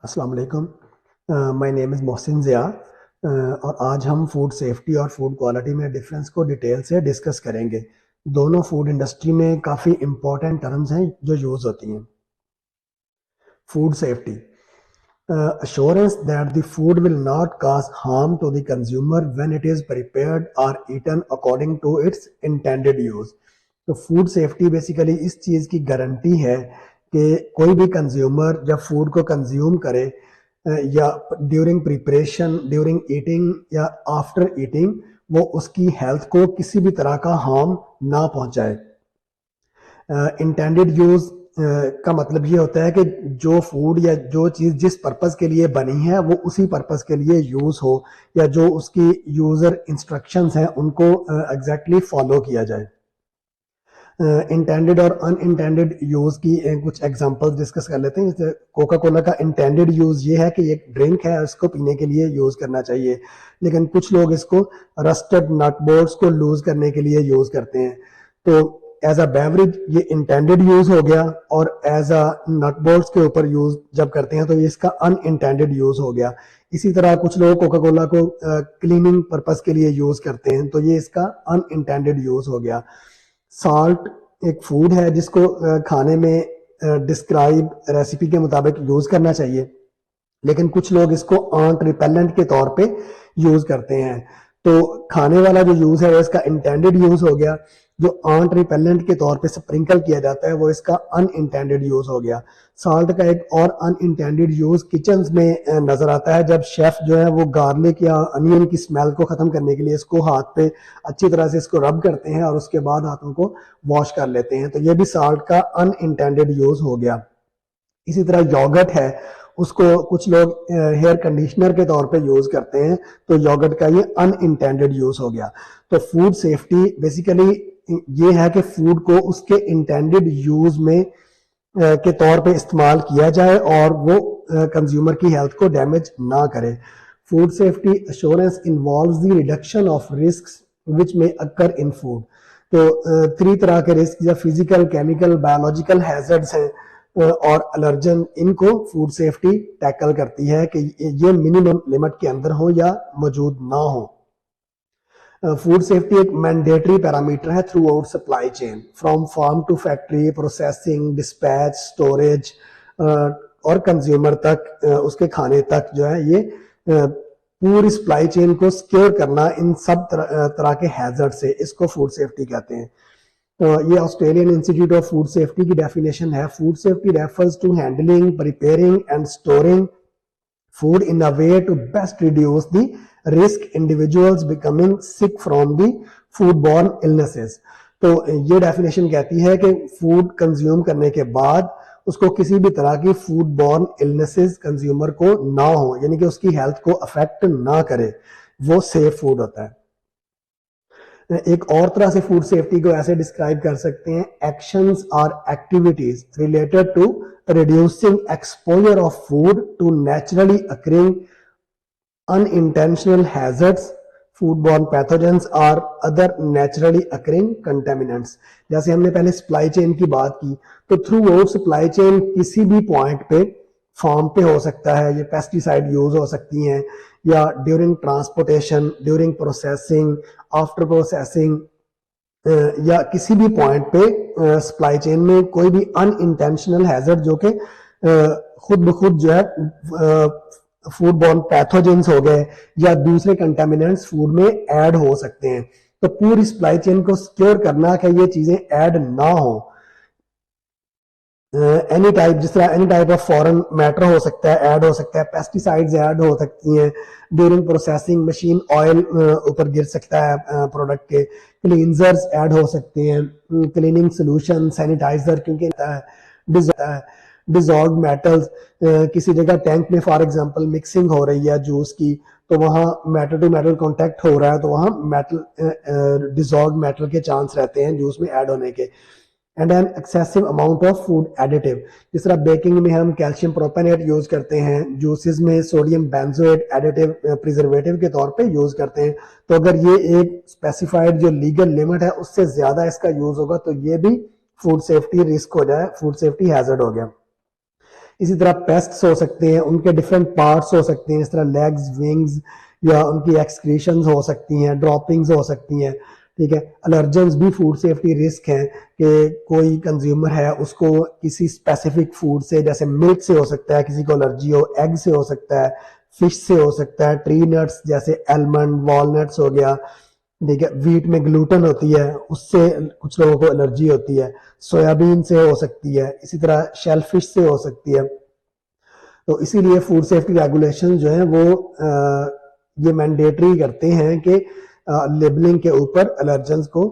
अस्सलाम वालेकुम। My name is Mohsin Zia. और आज हम फूड सेफ्टी और फूड क्वालिटी में डिफरेंस को डिटेल से डिस्कस करेंगे। दोनों फूड इंडस्ट्री में काफ़ी इंपॉर्टेंट टर्म्स हैं जो यूज़ होती हैं। Food safety assurance that the food will not cause harm to the consumer when it is prepared or eaten according to its intended use। तो फूड सेफ्टी बेसिकली इस चीज़ की guarantee है कि कोई भी कंज्यूमर जब फूड को कंज्यूम करे या ड्यूरिंग प्रिपरेशन, ड्यूरिंग ईटिंग या आफ्टर ईटिंग, वो उसकी हेल्थ को किसी भी तरह का हार्म ना पहुंचाए। इंटेंडेड यूज का मतलब ये होता है कि जो फूड या जो चीज़ जिस पर्पस के लिए बनी है वो उसी पर्पस के लिए यूज हो, या जो उसकी यूजर इंस्ट्रक्शंस हैं उनको एग्जैक्टली फॉलो किया जाए। इंटेंडेड और अनइंटेंडेड यूज की कुछ एग्जांपल्स डिस्कस कर लेते हैं। जैसे कोका कोला का इंटेंडेड यूज ये है कि एक ड्रिंक है, इसको पीने के लिए यूज करना चाहिए, लेकिन कुछ लोग इसको रस्टेड नट बोल्ट्स को लूज करने के लिए यूज करते हैं। तो एज अ बेवरेज ये इंटेंडेड यूज हो गया, और एज अ नट बोल्ट्स के ऊपर यूज जब करते हैं तो ये इसका अनइंटेंडेड यूज हो गया। इसी तरह कुछ लोग कोका कोला को क्लीनिंग पर्पस के लिए यूज करते हैं, तो ये इसका अनइंटेंडेड यूज हो गया। साल्ट एक फूड है जिसको खाने में डिस्क्राइब रेसिपी के मुताबिक यूज करना चाहिए, लेकिन कुछ लोग इसको आंट रिपेलेंट के तौर पे यूज करते हैं। तो खाने वाला जो यूज है वो इसका इंटेंडेड यूज हो गया। जो आंट रिपेलेंट के तौर पे स्प्रिंकल किया जाता है वो इसका अनइंटेंडेड यूज हो गया। साल्ट का एक और अनइंटेंडेड यूज किचन में नजर आता है, जब शेफ जो है वो गार्लिक या अनियन की स्मेल को खत्म करने के लिए इसको हाथ पे अच्छी तरह से इसको रब करते हैं और उसके बाद हाथों को वॉश कर लेते हैं, तो ये भी साल्ट का अनइंटेंडेड यूज हो गया। इसी तरह योगर्ट है, उसको कुछ लोग हेयर कंडीशनर के तौर पे यूज करते हैं, तो योगर्ट का ये अनइंटेंडेड यूज हो गया। तो फूड सेफ्टी बेसिकली ये है कि फूड को उसके इंटेंडेड यूज में के तौर पे इस्तेमाल किया जाए और वो कंज्यूमर की हेल्थ को डैमेज ना करे। Food safety assurance involves the reduction of risks which may occur in food. तो 3 तरह के रिस्क या फिजिकल, केमिकल, बायोलॉजिकल हैजर्ड्स हैं और अलर्जन, इनको फूड सेफ्टी टैकल करती है कि ये मिनिमम लिमिट के अंदर हो या मौजूद ना हो। फूड सेफ्टी एक मैंडेटरी पैरामीटर है throughout supply chain, from farm to factory, processing, dispatch, storage और कंज्यूमर तक, उसके खाने तक जो है ये पूरी सप्लाई चेन को सिक्योर करना इन सब तरह के हैजर्ड से, इसको फूड सेफ्टी कहते हैं। ये Australian institute of food safety की डेफिनेशन है। Food safety refers to handling, preparing and storing food in a way to best reduce the risk individuals becoming sick from the foodborne illnesses। तो ये definition कहती है कि food consume करने के बाद उसको किसी भी तरह की फूड बॉर्न इलनेसेस कंज्यूमर को ना हो, यानी कि उसकी हेल्थ को अफेक्ट ना करे, वो सेफ फूड होता है। एक और तरह से फूड सेफ्टी को ऐसे डिस्क्राइब कर सकते हैं, एक्शंस और activities related to reducing exposure of food to naturally occurring unintentional hazards, foodborne pathogens और अदर नेचुरली अकरिंग कंटेमिनेंट्स। जैसे हमने पहले सप्लाई चेन की बात की, तो थ्रू आउट सप्लाई चेन किसी भी पॉइंट पे, फार्म पे हो सकता है, ये पेस्टिसाइड यूज हो सकती हैं, या during transportation, during processing, after processing, या किसी भी पॉइंट पे सप्लाई चेन में कोई भी अनइंटेंशनल हैजर्ड जो कि खुद ब खुद जो है फूड बॉर्न पैथोजेंस हो गए या दूसरे कंटेमिनेंट्स फूड में ऐड हो सकते हैं, तो पूरी सप्लाई चेन को सिक्योर करना कि ये चीजें ऐड ना हो। एनी टाइप, जिस तरह any type of foreign matter हो सकता है, ऐड हो सकता है, पेस्टिसाइड्स ऐड हो सकती हैं, ड्यूरिंग प्रोसेसिंग मशीन ऑयल ऊपर गिर सकता है प्रोडक्ट के, क्लींजर्स ऐड हो सकते हैं, क्लीनिंग सोल्यूशन, सैनिटाइजर, क्योंकि डिजॉल्व मेटल्स, किसी जगह टैंक में फॉर एग्जांपल मिक्सिंग हो रही है जूस की, तो वहां मेटल टू मेटल कांटेक्ट हो रहा है, तो वहां मेटल डिजॉल्व मेटल के चांस रहते हैं जूस में ऐड होने के। And an excessive amount of food additive, जिस तरह बेकिंग में हम कैल्शियम प्रोपेनेट यूज करते हैं, जूसेस में सोडियम बेंजोएट एडिटिव प्रिजर्वेटिव के तौर पे यूज करते हैं, तो अगर ये एक स्पेसिफाइड जो लीगल लिमिट है उससे ज्यादा इसका यूज होगा तो ये भी फूड सेफ्टी रिस्क हो जाए, फूड सेफ्टी हैजर्ड हो गया। इसी तरह पेस्ट्स हो सकते हैं, उनके डिफरेंट पार्ट्स हो सकते हैं, इस तरह लेग्स, विंग्स या उनकी एक्सक्रीशंस हो सकती हैं, ड्रॉपिंग्स हो सकती हैं, ठीक है। अलर्जेंस भी फूड सेफ्टी रिस्क हैं कि कोई कंज्यूमर है उसको किसी स्पेसिफिक फूड से, जैसे मिल्क से हो सकता है, किसी को एलर्जी हो, एग से हो सकता है, फिश से हो सकता है, ट्री नट्स जैसे एलमंड, वॉलनट्स हो गया, ठीक है। व्हीट में ग्लूटेन होती है, उससे कुछ लोगों को एलर्जी होती है, सोयाबीन से हो सकती है, इसी तरह शेलफिश से हो सकती है। तो इसीलिए फूड सेफ्टी रेगुलेशन जो है वो ये मैंडेटरी करते हैं कि लेबलिंग के ऊपर एलर्जेंस को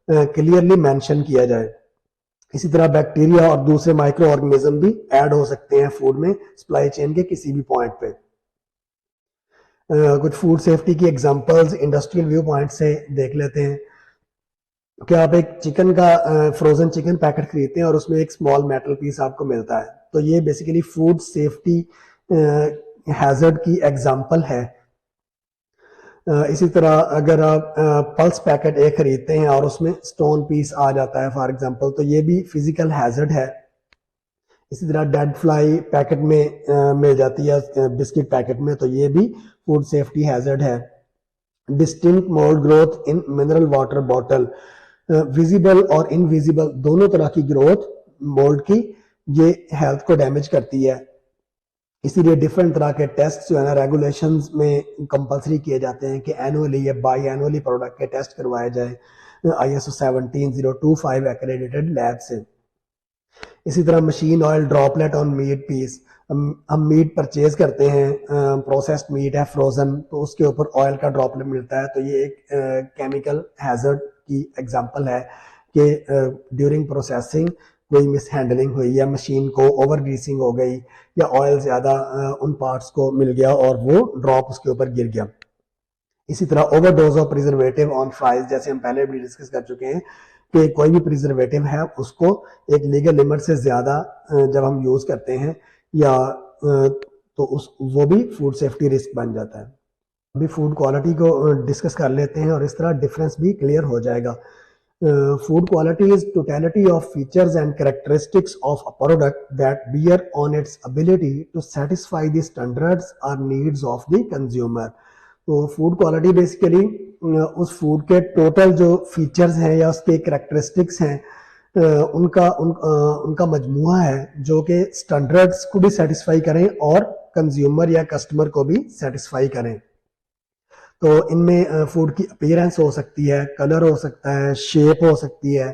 क्लियरली मेंशन किया जाए। इसी तरह बैक्टीरिया और दूसरे माइक्रो ऑर्गेनिज्म भी ऐड हो सकते हैं फूड में सप्लाई चेन के किसी भी पॉइंट पे। कुछ फूड सेफ्टी की एग्जांपल्स इंडस्ट्रियल व्यू पॉइंट से देख लेते हैं कि आप एक चिकन का फ्रोजन चिकन पैकेट खरीदते हैं और उसमें एक स्मॉल मेटल पीस आपको मिलता है, तो ये बेसिकली फूड सेफ्टी हैजर्ड की एग्जांपल है। इसी तरह अगर आप पल्स पैकेट एक खरीदते हैं और उसमें स्टोन पीस आ जाता है फॉर एग्जांपल, तो ये भी फिजिकल हैजर्ड है। इसी तरह डेड फ्लाई पैकेट में मिल जाती है बिस्किट पैकेट में, तो ये भी फूड सेफ्टी हैजर्ड है। Distinct mould growth in mineral water bottle, visible और इनविजिबल दोनों तरह की ग्रोथ मोल्ड की ये हेल्थ को डैमेज करती है। इसीलिए डिफरेंट तरह के टेस्ट जो है ना रेगुलेशंस में कंपलसरी किए जाते हैं कि एनुअली या बाई एनुअली प्रोडक्ट के टेस्ट करवाए जाए ISO 17025 एक्रेडिटेड लैब से। इसी तरह machine oil droplet on meat piece, हम मीट परचेज करते हैं, प्रोसेस्ड मीट है फ्रोजन, तो उसके ऊपर ऑयल का ड्रॉपलेट मिलता है, तो ये एक केमिकल हैजर्ड की एग्जांपल है कि ड्यूरिंग प्रोसेसिंग कोई मिस हैंडलिंग हुई या मशीन को ओवर ग्रीसिंग हो गई या ऑयल ज़्यादा उन पार्ट्स को मिल गया और वो ड्रॉप उसके ऊपर गिर गया। इसी तरह overdose of preservative on fries, जैसे हम पहले भी डिस्कस कर चुके हैं कि कोई भी प्रिजर्वेटिव है उसको एक लीगल लिमिट से ज़्यादा जब हम यूज़ करते हैं या तो उस वो भी फूड सेफ्टी रिस्क बन जाता है। अभी फूड क्वालिटी को डिस्कस कर लेते हैं और इस तरह डिफरेंस भी क्लियर हो जाएगा। Food quality is totality of features and characteristics of a product that bear on its ability to satisfy the standards or needs of the consumer. तो फूड क्वालिटी बेसिकली उस फूड के total जो features हैं या उसके characteristics हैं उनका मजमुआ है जो कि स्टैंडर्ड्स को भी सेटिस्फाई करें और कंज्यूमर या कस्टमर को भी सेटिस्फाई करें। तो इनमें फूड की अपीयरेंस हो सकती है, कलर हो सकता है, शेप हो सकती है,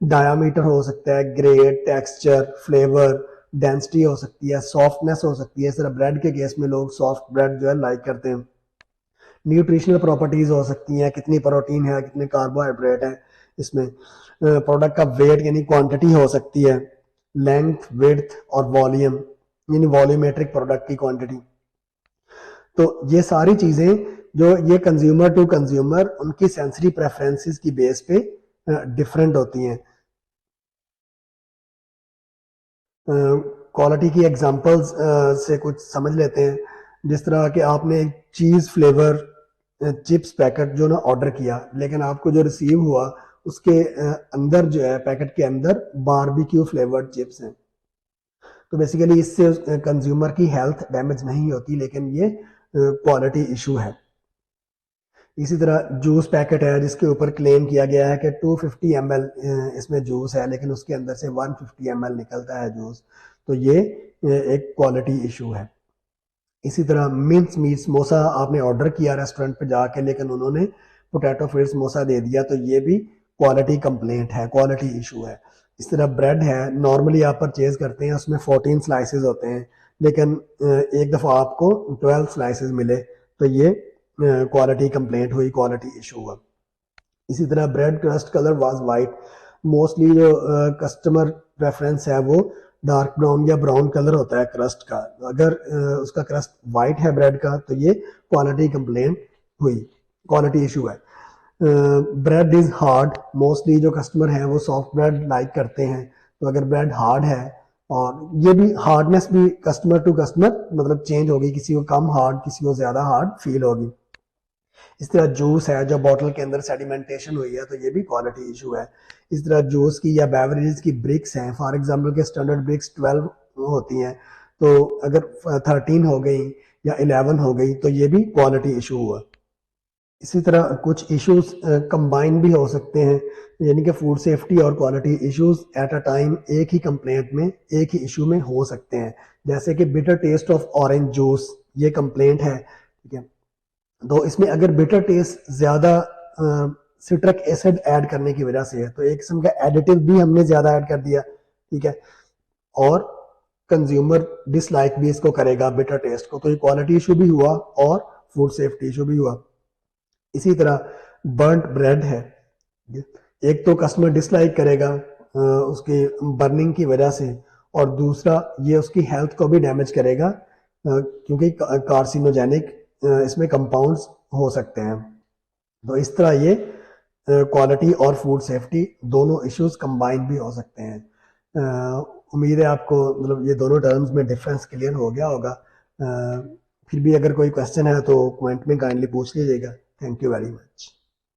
डायामीटर हो सकता है, ग्रेड, टेक्सचर, फ्लेवर, डेंसिटी हो सकती है, सॉफ्टनेस हो सकती है। इस तरह ब्रेड के केस में लोग सॉफ्ट ब्रेड जो है लाइक करते हैं। न्यूट्रिशनल प्रॉपर्टीज हो सकती हैं, कितनी प्रोटीन है, कितने कार्बोहाइड्रेट है इसमें। प्रोडक्ट का वेट यानी क्वांटिटी हो सकती है, लेंथ, विड्थ और वॉल्यूम यानी वॉल्यूमेट्रिक प्रोडक्ट की क्वांटिटी। तो ये सारी चीजें जो ये कंज्यूमर टू कंज्यूमर उनकी सेंसरी प्रेफरेंसेस की बेस पे डिफरेंट होती हैं। क्वालिटी की एग्जांपल्स से कुछ समझ लेते हैं। जिस तरह कि आपने एक चीज़ फ्लेवर चिप्स पैकेट जो ना ऑर्डर किया, लेकिन आपको जो रिसीव हुआ उसके अंदर जो है पैकेट के अंदर बारबेक्यू फ्लेवर्ड चिप्स हैं। तो बेसिकली इससे कंज्यूमर की हेल्थ डैमेज नहीं होती, लेकिन ये क्वालिटी इशू है। इसी तरह जूस पैकेट है जिसके ऊपर क्लेम किया गया है कि 250 ml इसमें जूस है, लेकिन उसके अंदर से 150 ml निकलता है जूस, तो ये एक क्वालिटी इशू है। इसी तरह मिंस मीट समोसा आपने ऑर्डर किया रेस्टोरेंट पे जाके, लेकिन उन्होंने पोटैटो फ्राइड समोसा दे दिया, तो ये भी क्वालिटी कंप्लेंट है, क्वालिटी इशू है। इस तरह ब्रेड है, नॉर्मली आप परचेज करते हैं उसमें 14 स्लाइसेस होते हैं, लेकिन एक दफ़ा आपको 12 स्लाइसेस मिले, तो ये क्वालिटी कंप्लेंट हुई, क्वालिटी इशू हुआ। इसी तरह bread crust colour was white, mostly जो कस्टमर प्रेफरेंस है वो डार्क ब्राउन या ब्राउन कलर होता है क्रस्ट का। अगर उसका क्रस्ट वाइट है ब्रेड का, तो ये क्वालिटी कंप्लेंट हुई, क्वालिटी इशू है। ब्रेड इज हार्ड, मोस्टली जो कस्टमर हैं वो सॉफ्ट ब्रेड लाइक करते हैं, तो अगर ब्रेड हार्ड है, और ये भी हार्डनेस भी कस्टमर टू कस्टमर मतलब चेंज होगी, किसी को कम हार्ड, किसी को ज़्यादा हार्ड फील होगी। इस तरह जूस है जो बॉटल के अंदर सेडिमेंटेशन हुई है, तो ये भी क्वालिटी इशू है। इस तरह जूस की या बेवरेजेस की ब्रिक्स हैं, फॉर एग्जांपल के स्टैंडर्ड ब्रिक्स 12 होती हैं, तो अगर 13 हो गई या 11 हो गई तो ये भी क्वालिटी इशू हुआ। इसी तरह कुछ इश्यूज कंबाइन भी हो सकते हैं, यानी कि फूड सेफ्टी और quality issues at a time एक ही कंप्लेंट में, एक ही इशू में हो सकते हैं। जैसे कि bitter taste of orange juice, ये कंप्लेंट है, ठीक है। तो इसमें अगर बिटर टेस्ट ज्यादा सिट्रिक एसिड ऐड करने की वजह से है, तो एक किस्म का एडिटिव भी हमने ज्यादा ऐड कर दिया, ठीक है, और कंज्यूमर डिसलाइक भी इसको करेगा बिटर टेस्ट को, तो ये क्वालिटी इशू भी हुआ और फूड सेफ्टी इशू भी हुआ। इसी तरह बर्न्ट ब्रेड है, एक तो कस्टमर डिसलाइक करेगा उसकी बर्निंग की वजह से, और दूसरा ये उसकी हेल्थ को भी डैमेज करेगा क्योंकि कार्सिनोजेनिक इसमें कंपाउंड्स हो सकते हैं। तो इस तरह ये क्वालिटी और फूड सेफ्टी दोनों इश्यूज कंबाइन भी हो सकते हैं। उम्मीद है आपको मतलब ये दोनों टर्म्स में डिफरेंस क्लियर हो गया होगा। फिर भी अगर कोई क्वेश्चन है तो कमेंट में काइंडली पूछ लीजिएगा। Thank you very much.